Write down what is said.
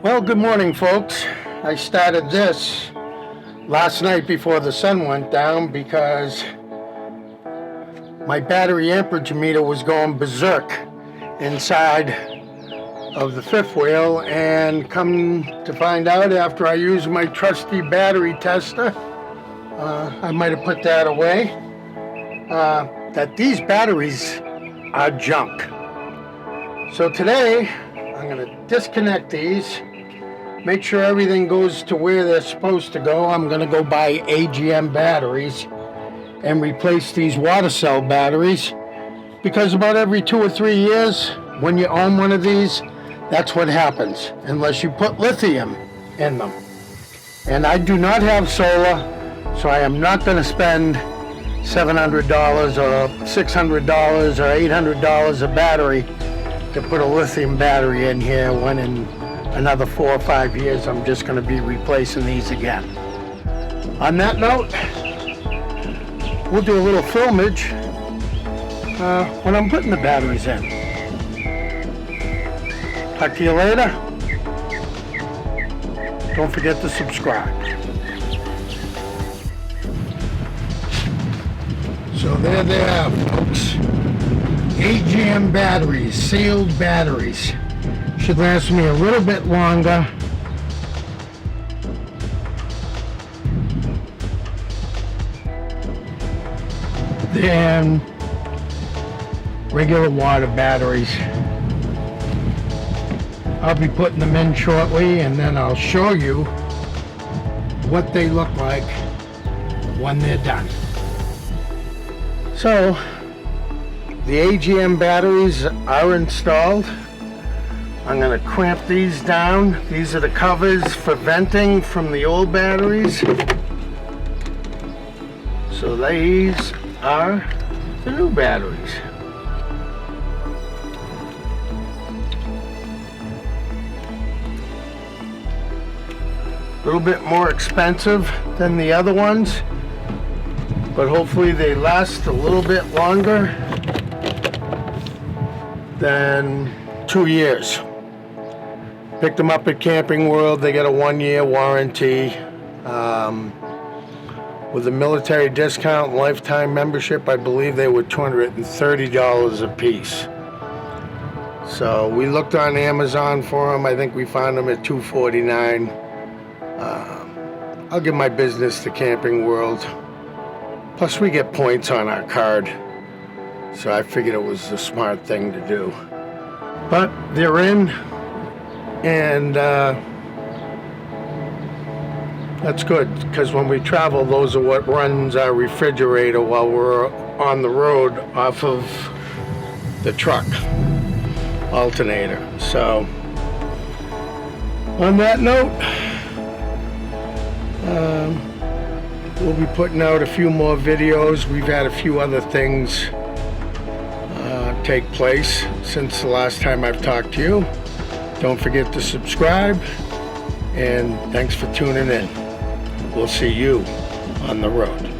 Well, good morning, folks. I started this last night before the sun went down because my battery amperage meter was going berserk inside of the fifth wheel, and come to find out after I used my trusty battery tester, I might have put that away, that these batteries are junk. So today I'm going to disconnect these, make sure everything goes to where they're supposed to go. I'm going to go buy AGM batteries and replace these water cell batteries, because about every 2 or 3 years when you own one of these, that's what happens, unless you put lithium in them. And I do not have solar, so I am not going to spend $700 or $600 or $800 a battery to put a lithium battery in here, when in another 4 or 5 years I'm just going to be replacing these again. On that note, we'll do a little filmage when I'm putting the batteries in. Talk to you later. Don't forget to subscribe. So there they are, folks. AGM batteries, sealed batteries. Should last me a little bit longer. Than regular water batteries. I'll be putting them in shortly, and then I'll show you what they look like when they're done. So the AGM batteries are installed. I'm going to clamp these down. These are the covers for venting from the old batteries. So these are the new batteries. A little bit more expensive than the other ones, but hopefully they last a little bit longer than 2 years. Picked them up at Camping World. They got a 1-year warranty. With a military discount and lifetime membership, I believe they were $230 a piece. So we looked on Amazon for them. I think we found them at $249. I'll give my business to Camping World. Plus we get points on our card. So I figured it was the smart thing to do. But they're in, and that's good, because when we travel, those are what runs our refrigerator while we're on the road off of the truck alternator. So on that note, we'll be putting out a few more videos. We've had a few other things take place since the last time I've talked to you. Don't forget to subscribe, and thanks for tuning in. We'll see you on the road.